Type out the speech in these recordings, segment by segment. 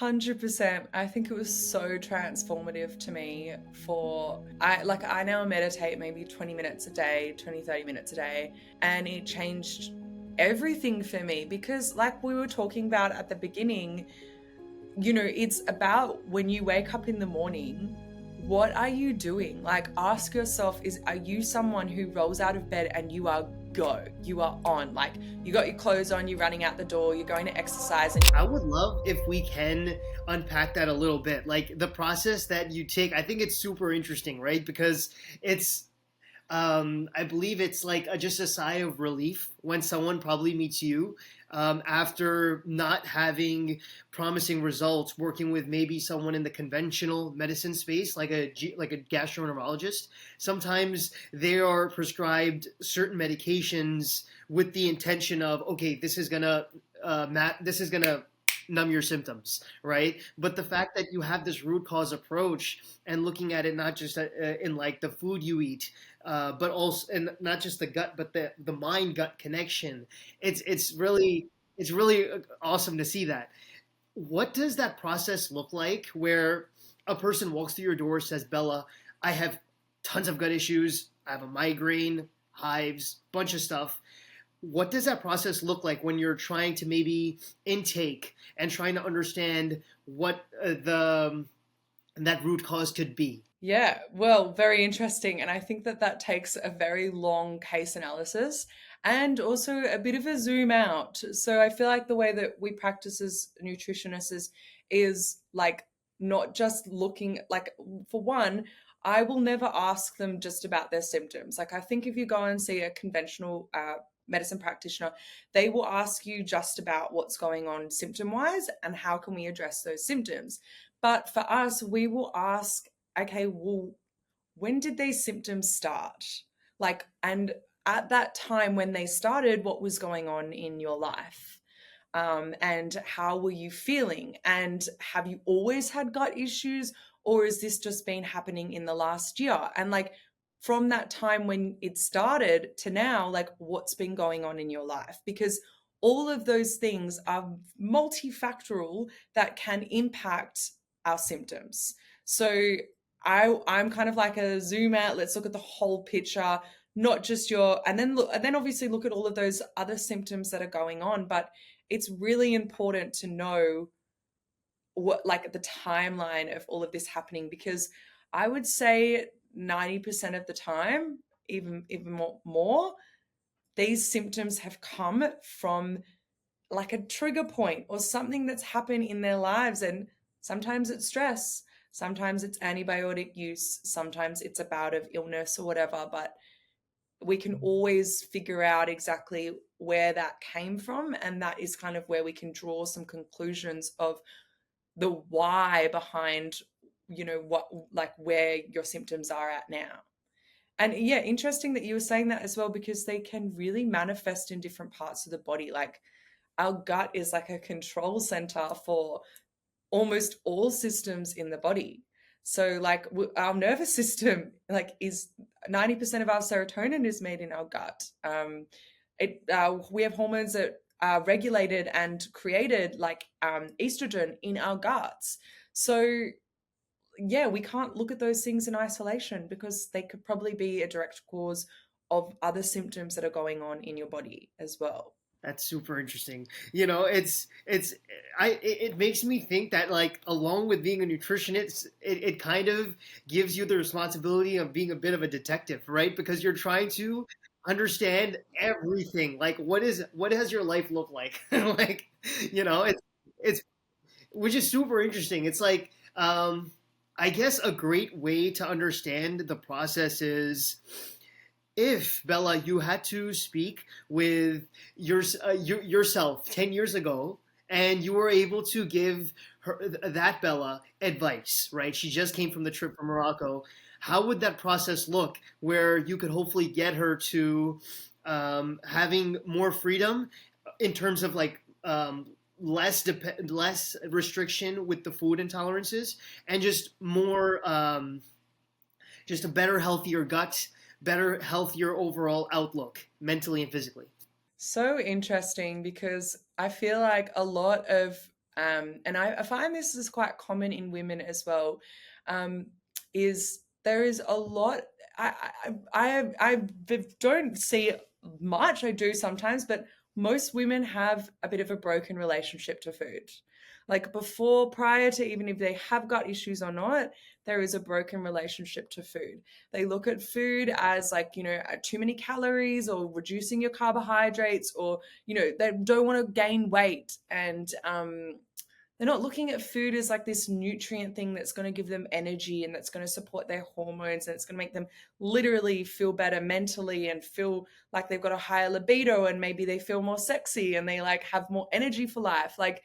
100%. I think it was so transformative to me I now meditate maybe 20 minutes a day, 20, 30 minutes a day, and it changed everything for me because like we were talking about at the beginning, it's about when you wake up in the morning, what are you doing? Like, ask yourself, are you someone who rolls out of bed and you are go, you are on, like you got your clothes on, you're running out the door, you're going to exercise, and I would love if we can unpack that a little bit. Like the process that you take, I think it's super interesting, right? Because it's I believe it's like just a sigh of relief when someone probably meets you after not having promising results, working with maybe someone in the conventional medicine space, like a gastroenterologist. Sometimes they are prescribed certain medications with the intention of, okay, this is gonna numb your symptoms, right? But the fact that you have this root cause approach and looking at it not just in like the food you eat, but also and not just the gut, but the mind gut connection. It's really awesome to see that. What does that process look like where a person walks through your door, says, Bella, I have tons of gut issues, I have a migraine, hives, bunch of stuff. What does that process look like when you're trying to maybe intake and trying to understand what the that root cause could be? yeah, well, very interesting. And I think that that takes a very long case analysis and also a bit of a zoom out. So I feel like the way that we practice as nutritionists is like not just looking, like, for one, I will never ask them just about their symptoms. Like, I think if you go and see a conventional medicine practitioner, they will ask you just about what's going on symptom wise and how can we address those symptoms. But for us, we will ask, okay, well, when did these symptoms start? Like, and at that time when they started, what was going on in your life? And how were you feeling? And have you always had gut issues? Or has this just been happening in the last year? And like, from that time when it started to now, like, what's been going on in your life? Because all of those things are multifactorial that can impact our symptoms. So I'm kind of like a zoom out, let's look at the whole picture, not just your, and then obviously look at all of those other symptoms that are going on. But it's really important to know what, like, the timeline of all of this happening, because I would say 90% of the time, even more, these symptoms have come from like a trigger point or something that's happened in their lives. And sometimes it's stress, sometimes it's antibiotic use, sometimes it's a bout of illness or whatever. But we can always figure out exactly where that came from. And that is kind of where we can draw some conclusions of the why behind, what, like, where your symptoms are at now. And yeah, interesting that you were saying that as well, because they can really manifest in different parts of the body. Like, our gut is like a control center for almost all systems in the body. So like our nervous system, like, is 90% of our serotonin is made in our gut. We have hormones that are regulated and created, like estrogen, in our guts. So yeah, we can't look at those things in isolation because they could probably be a direct cause of other symptoms that are going on in your body as well. That's super interesting. It makes me think that like along with being a nutritionist, it kind of gives you the responsibility of being a bit of a detective, right? Because you're trying to understand everything. Like what does your life look like? Like, it's which is super interesting. It's like I guess a great way to understand the process is if Bella, you had to speak with yourself 10 years ago, and you were able to give that Bella advice, right? She just came from the trip from Morocco. How would that process look? Where you could hopefully get her to having more freedom in terms of like less restriction with the food intolerances, and just more just a better, healthier gut, better, healthier overall outlook, mentally and physically. So interesting, because I feel like a lot of And I find this is quite common in women as well. Um, is there is a lot. I don't see much. I do sometimes, but most women have a bit of a broken relationship to food. Like before, prior to even if they have gut issues or not, there is a broken relationship to food. They look at food as like, too many calories or reducing your carbohydrates, or, they don't want to gain weight. And they're not looking at food as like this nutrient thing that's going to give them energy and that's going to support their hormones and it's going to make them literally feel better mentally and feel like they've got a higher libido and maybe they feel more sexy and they like have more energy for life. Like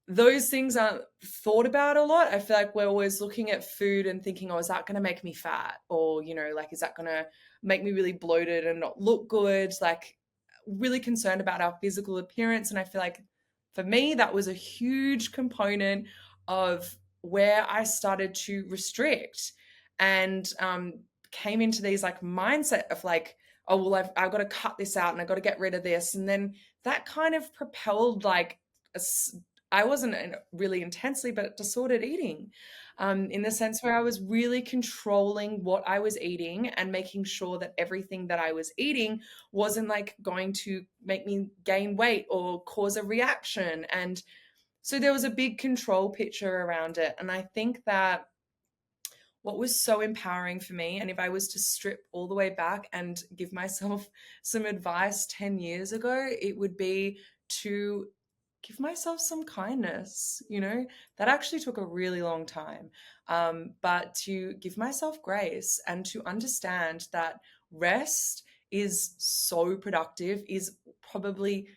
those things aren't thought about a lot. I feel like we're always looking at food and thinking, oh, is that going to make me fat? Or, like, is that going to make me really bloated and not look good? Like, really concerned about our physical appearance. And I feel like for me, that was a huge component of where I started to restrict and came into these like mindset of like, oh, well, I've got to cut this out and I've got to get rid of this. And then that kind of propelled like a, I wasn't really intensely, but disordered eating, in the sense where I was really controlling what I was eating and making sure that everything that I was eating wasn't like going to make me gain weight or cause a reaction. And so there was a big control picture around it. And I think that what was so empowering for me, and if I was to strip all the way back and give myself some advice 10 years ago, it would be to give myself some kindness. That actually took a really long time. But to give myself grace and to understand that rest is so productive, probably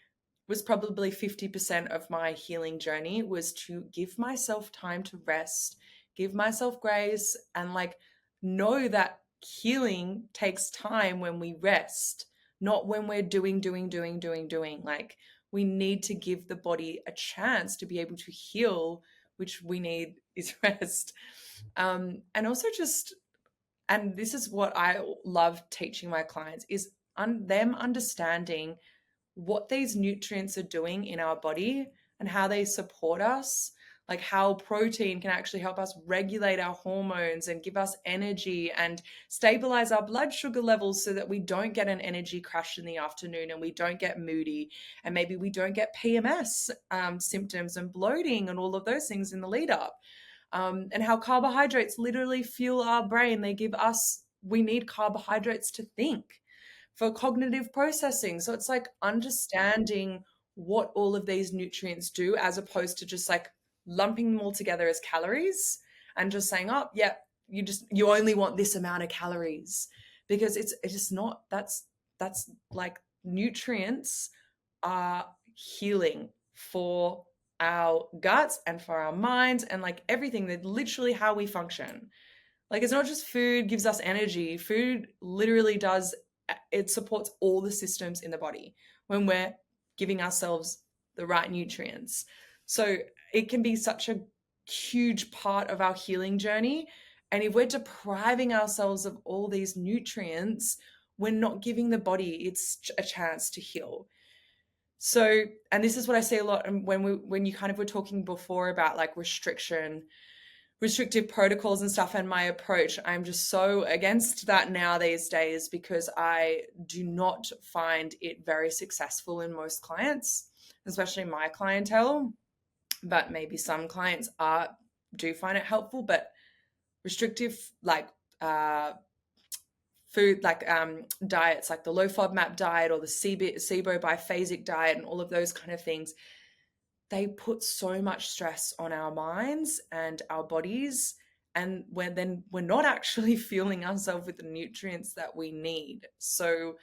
was probably 50% of my healing journey, was to give myself time to rest, give myself grace, and like know that healing takes time when we rest, not when we're doing. Like we need to give the body a chance to be able to heal, which we need is rest. And also just, and this is what I love teaching my clients, is them understanding what these nutrients are doing in our body and how they support us, like how protein can actually help us regulate our hormones and give us energy and stabilize our blood sugar levels so that we don't get an energy crash in the afternoon and we don't get moody and maybe we don't get PMS symptoms and bloating and all of those things in the lead up. And how carbohydrates literally fuel our brain. We need carbohydrates to think, for cognitive processing. So it's like understanding what all of these nutrients do as opposed to just like lumping them all together as calories and just saying, oh, yeah, you only want this amount of calories, because it's just not, that's like nutrients are healing for our guts and for our minds and like everything. That literally how we function. Like it's not just food gives us energy. Food literally does, it supports all the systems in the body when we're giving ourselves the right nutrients. So it can be such a huge part of our healing journey. And if we're depriving ourselves of all these nutrients, we're not giving the body its a chance to heal. So, and this is what I say a lot when you kind of were talking before about like restrictive protocols and stuff, and my approach, I'm just so against that now these days because I do not find it very successful in most clients, especially my clientele. But maybe some clients do find it helpful. But restrictive like food like diets like the low FODMAP diet or the SIBO biphasic diet and all of those kind of things, they put so much stress on our minds and our bodies, and we're not actually fueling ourselves with the nutrients that we need. So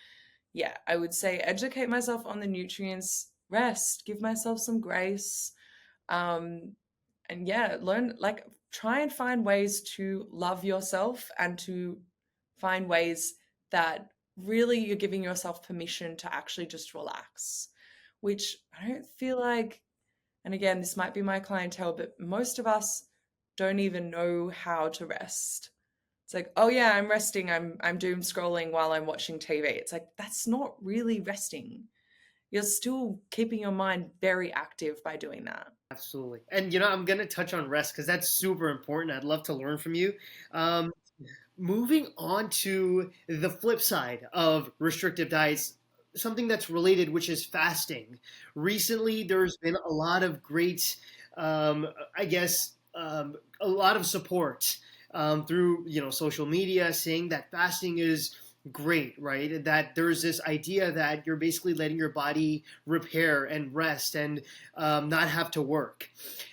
yeah, I would say educate myself on the nutrients, rest, give myself some grace, and yeah, learn, like try and find ways to love yourself and to find ways that really you're giving yourself permission to actually just relax, which I don't feel like, and again, this might be my clientele, but most of us don't even know how to rest. It's like, oh yeah, I'm resting. I'm doom scrolling while I'm watching TV. It's like that's not really resting. you're still keeping your mind very active by doing that. Absolutely. And I'm gonna touch on rest because that's super important. I'd love to learn from you. Um, Moving on to the flip side of restrictive diets, something that's related, which is fasting. Recently, there's been a lot of great, I guess, a lot of support through social media, saying that fasting is great, right? That there's this idea that you're basically letting your body repair and rest and not have to work.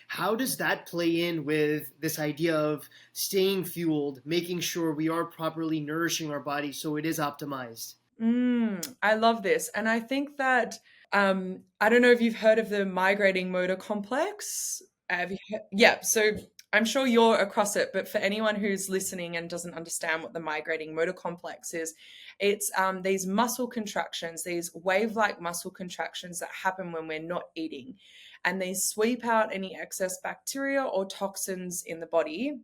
How does that play in with this idea of staying fueled, making sure we are properly nourishing our body so it is optimized? I love this. And I think that I don't know if you've heard of the migrating motor complex. Yeah, so I'm sure you're across it, but for anyone who's listening and doesn't understand what the migrating motor complex is, it's these muscle contractions, these wave-like muscle contractions that happen when we're not eating, and they sweep out any excess bacteria or toxins in the body,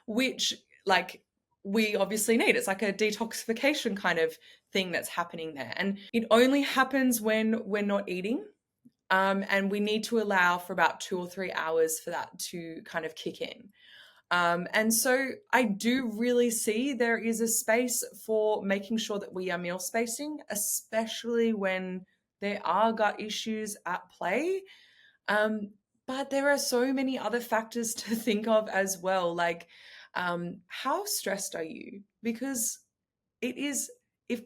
which like we obviously need. It's like a detoxification kind of thing that's happening there. And it only happens when we're not eating. And we need to allow for about 2 or 3 hours for that to kind of kick in. And so I do really see there is a space for making sure that we are meal spacing, especially when there are gut issues at play. Um, but there are so many other factors to think of as well, like how stressed are you? Because it is if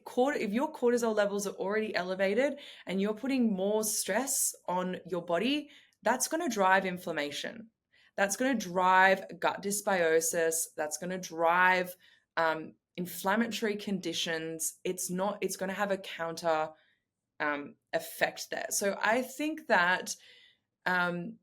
your cortisol levels are already elevated and you're putting more stress on your body, that's going to drive inflammation. That's going to drive gut dysbiosis. That's going to drive inflammatory conditions. It's going to have a counter effect there. So I think that um,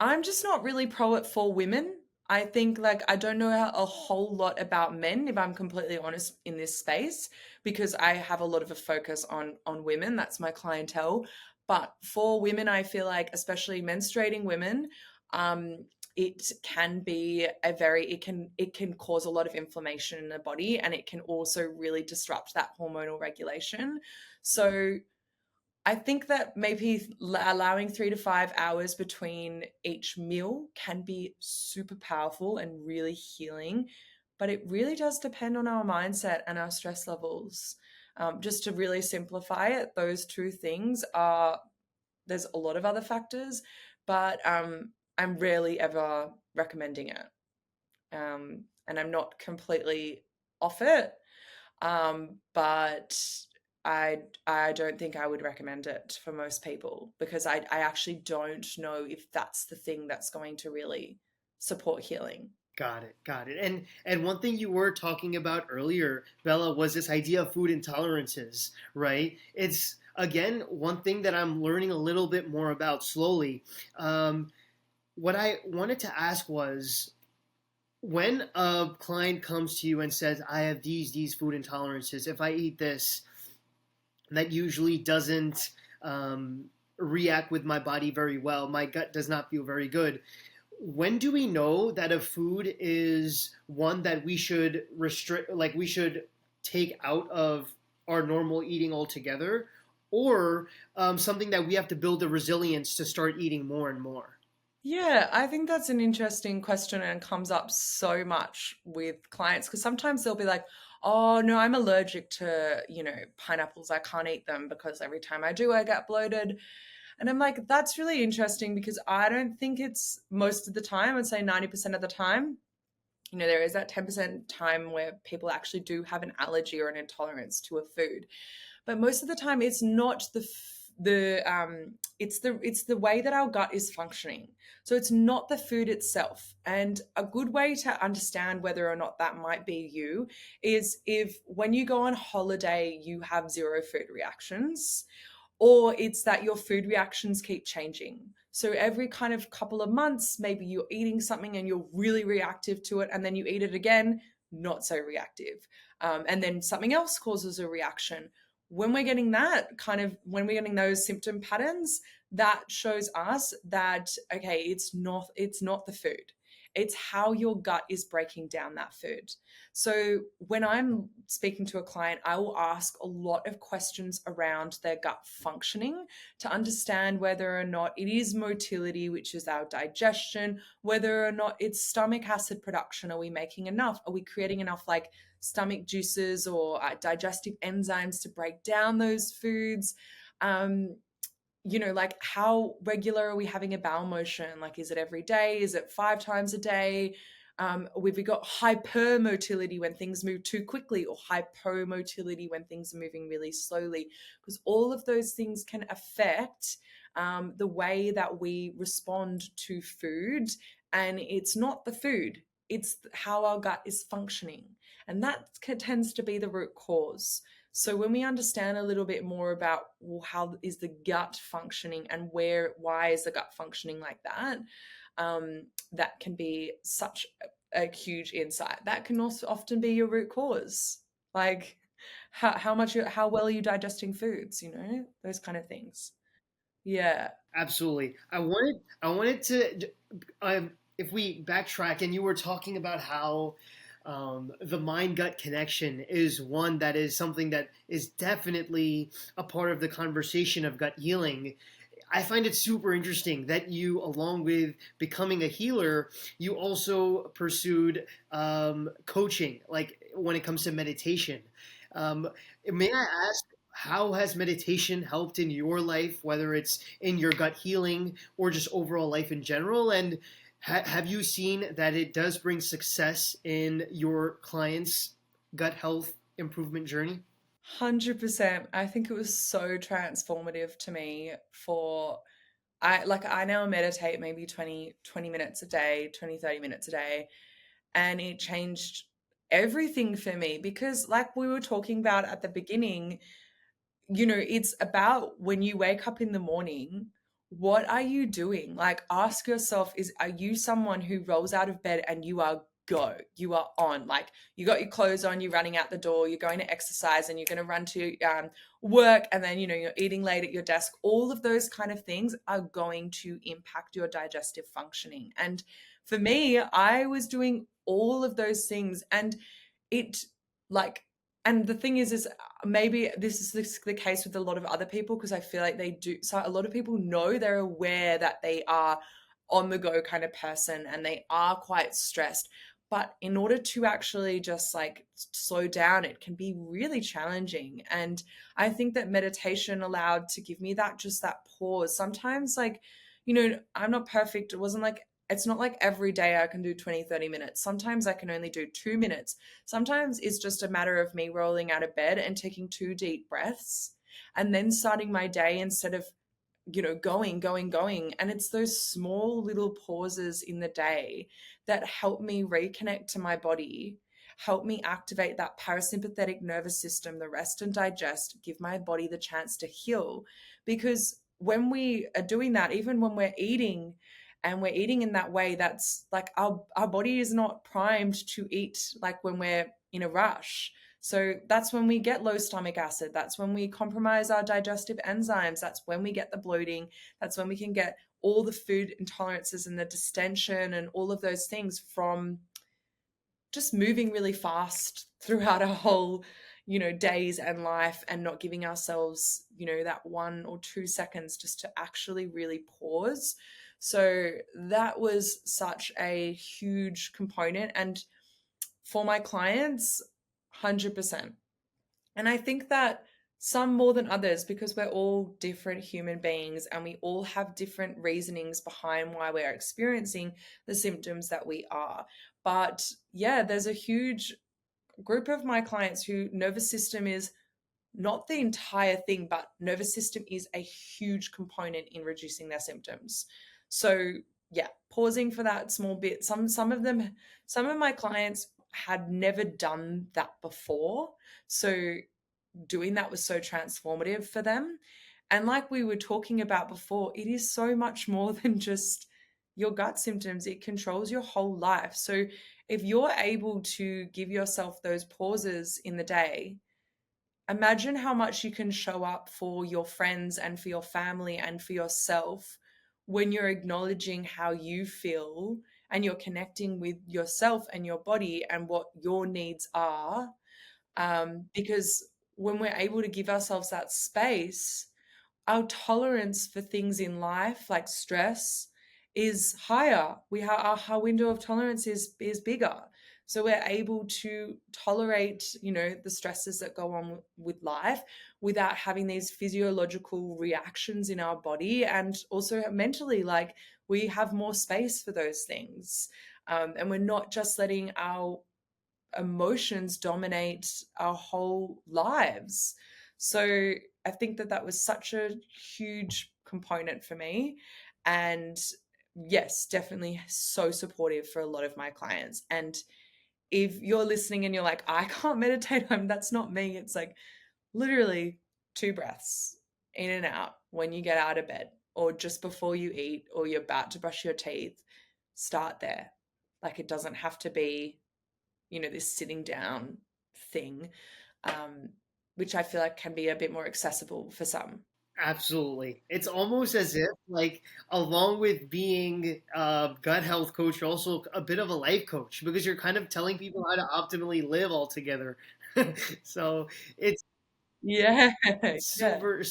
I'm just not really pro it for women. I think like I don't know a whole lot about men, if I'm completely honest, in this space, because I have a lot of a focus on women. That's my clientele. But for women, I feel like, especially menstruating women, um, it can be it can cause a lot of inflammation in the body, and it can also really disrupt that hormonal regulation. So I think that maybe allowing 3 to 5 hours between each meal can be super powerful and really healing, but it really does depend on our mindset and our stress levels. Just to really simplify it, those two things are, there's a lot of other factors, but I'm rarely ever recommending it. And I'm not completely off it, but I don't think I would recommend it for most people because I actually don't know if that's the thing that's going to really support healing. Got it, got it. And one thing you were talking about earlier, Bella, was this idea of food intolerances, right? It's again one thing that I'm learning a little bit more about slowly. What I wanted to ask was when a client comes to you and says, "I have these food intolerances. If I eat this, that usually doesn't react with my body very well. My gut does not feel very good." When do we know that a food is one that we should restrict, like we should take out of our normal eating altogether, or something that we have to build the resilience to start eating more and more? Yeah, I think that's an interesting question and comes up so much with clients because sometimes they'll be like, "Oh, no, I'm allergic to, pineapples. I can't eat them because every time I do, I get bloated." And I'm like, "That's really interesting because I don't think it's most of the time. I'd say 90% of the time. There is that 10% time where people actually do have an allergy or an intolerance to a food. But most of the time it's not it's the way that our gut is functioning. So it's not the food itself. And a good way to understand whether or not that might be you is if when you go on holiday you have zero food reactions, or it's that your food reactions keep changing. So every kind of couple of months, maybe you're eating something and you're really reactive to it, and then you eat it again, not so reactive. And then something else causes a reaction. When we're getting those symptom patterns, that shows us that, okay, it's not the food. It's how your gut is breaking down that food. So when I'm speaking to a client, I will ask a lot of questions around their gut functioning to understand whether or not it is motility, which is our digestion, whether or not it's stomach acid production. Are we making enough? Are we creating enough like stomach juices or digestive enzymes to break down those foods? Um, like how regular are we having a bowel motion? Like, is it every day? Is it 5 times a day? We've got hypermotility when things move too quickly, or hypomotility when things are moving really slowly, because all of those things can affect the way that we respond to food. And it's not the food, it's how our gut is functioning. And that tends to be the root cause. So when we understand a little bit more about, well, how is the gut functioning and why is the gut functioning like that, that can be such a huge insight. That can also often be your root cause, like how well are you digesting foods, those kind of things. Yeah. Absolutely. I wanted to, if we backtrack, and you were talking about how the mind gut connection is one that is something that is definitely a part of the conversation of gut healing. I find it super interesting that you, along with becoming a healer, you also pursued coaching, like when it comes to meditation. Um, may I ask, how has meditation helped in your life, whether it's in your gut healing or just overall life in general? And have you seen that it does bring success in your clients' gut health improvement journey? 100%. I think it was so transformative to me. I now meditate maybe 20 minutes a day, 20 30 minutes a day, and it changed everything for me, because like we were talking about at the beginning, it's about when you wake up in the morning, what are you doing? Like, ask yourself, are you someone who rolls out of bed and you are go, you are on, like you got your clothes on, you're running out the door, you're going to exercise, and you're going to run to work, and then you're eating late at your desk. All of those kind of things are going to impact your digestive functioning. And for me, I was doing all of those things, and it like and the thing is maybe this is the case with a lot of other people, because I feel like they do. So a lot of people know, they're aware that they are on the go kind of person and they are quite stressed. But in order to actually just like slow down, it can be really challenging. And I think that meditation allowed to give me that pause. Sometimes, like, I'm not perfect. It's not like every day I can do 20, 30 minutes. Sometimes I can only do 2 minutes. Sometimes it's just a matter of me rolling out of bed and taking 2 deep breaths and then starting my day, instead of, going. And it's those small little pauses in the day that help me reconnect to my body, help me activate that parasympathetic nervous system, the rest and digest, give my body the chance to heal. Because when we are doing that, even when we're eating, and we're eating in that way, that's like our body is not primed to eat like when we're in a rush. So that's when we get low stomach acid. That's when we compromise our digestive enzymes. That's when we get the bloating. That's when we can get all the food intolerances and the distension and all of those things from just moving really fast throughout our whole, days and life, and not giving ourselves, that 1 or 2 seconds just to actually really pause. So that was such a huge component. And for my clients, 100%. And I think that some more than others, because we're all different human beings and we all have different reasonings behind why we're experiencing the symptoms that we are. But yeah, there's a huge group of my clients who nervous system is not the entire thing, but nervous system is a huge component in reducing their symptoms. So yeah, pausing for that small bit. Some of my clients had never done that before. So doing that was so transformative for them. And like we were talking about before, it is so much more than just your gut symptoms. It controls your whole life. So if you're able to give yourself those pauses in the day, imagine how much you can show up for your friends and for your family and for yourself when you're acknowledging how you feel and you're connecting with yourself and your body and what your needs are, because when we're able to give ourselves that space, our tolerance for things in life like stress is higher. We have our window of tolerance is bigger, so we're able to tolerate, the stresses that go on with life without having these physiological reactions in our body, and also mentally, like, we have more space for those things, and we're not just letting our emotions dominate our whole lives. So I think that that was such a huge component for me. And yes, definitely so supportive for a lot of my clients. And if you're listening and you're like, I can't meditate, that's not me. It's like literally 2 breaths in and out when you get out of bed, or just before you eat, or you're about to brush your teeth. Start there. Like, it doesn't have to be, this sitting down thing, um, which I feel like can be a bit more accessible for some. Absolutely. It's almost as if, like, along with being a gut health coach, you're also a bit of a life coach because you're kind of telling people how to optimally live altogether. So it's Yeah, yeah, super yeah.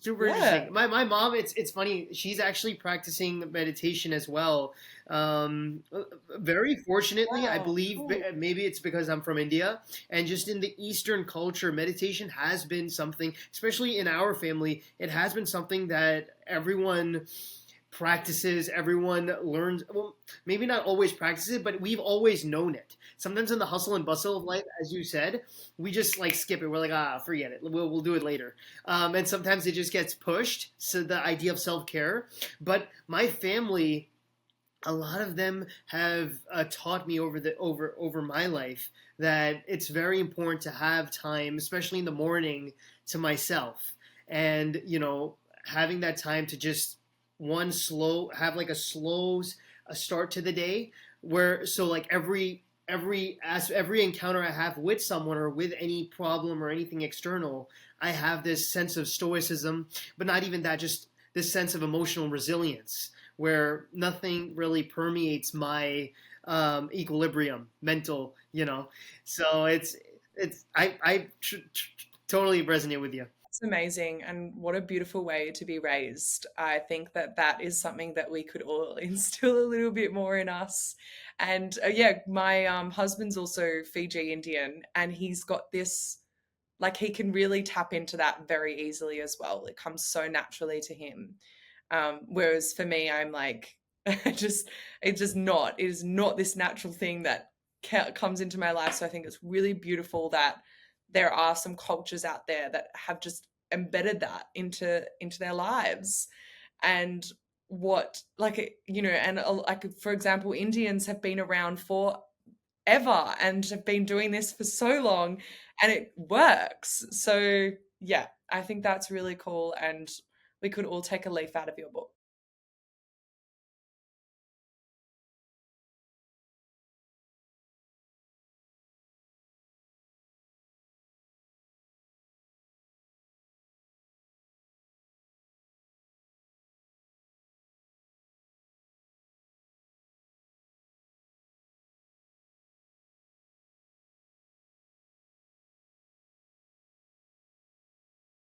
interesting. My mom, it's funny. She's actually practicing meditation as well. Very fortunately, I Wow, believe cool. maybe it's because I'm from India, and just in the Eastern culture, meditation has been something, especially in our family, it has been something that everyone practices, everyone learns. Well, maybe not always practices it, but we've always known it. Sometimes in the hustle and bustle of life, as you said, we just like skip it. We're like, forget it. We'll do it later. And sometimes it just gets pushed. So the idea of self care. But my family, a lot of them have taught me over my life that it's very important to have time, especially in the morning, to myself, and having that time to just one slow have like a start to the day, where so like every encounter I have with someone or with any problem or anything external, I have this sense of stoicism, but not even that, just this sense of emotional resilience where nothing really permeates my equilibrium, mental. So totally resonate with you. It's amazing, and what a beautiful way to be raised. I think that that is something that we could all instill a little bit more in us. And yeah, my husband's also Fiji Indian, and he's got this, like, he can really tap into that very easily as well. It comes so naturally to him. Whereas for me, I'm like, it is not this natural thing that comes into my life. So I think it's really beautiful that there are some cultures out there that have just embedded that into their lives. And what, like, and like, for example, Indians have been around for ever and have been doing this for so long, and it works. So yeah, I think that's really cool, and we could all take a leaf out of your book.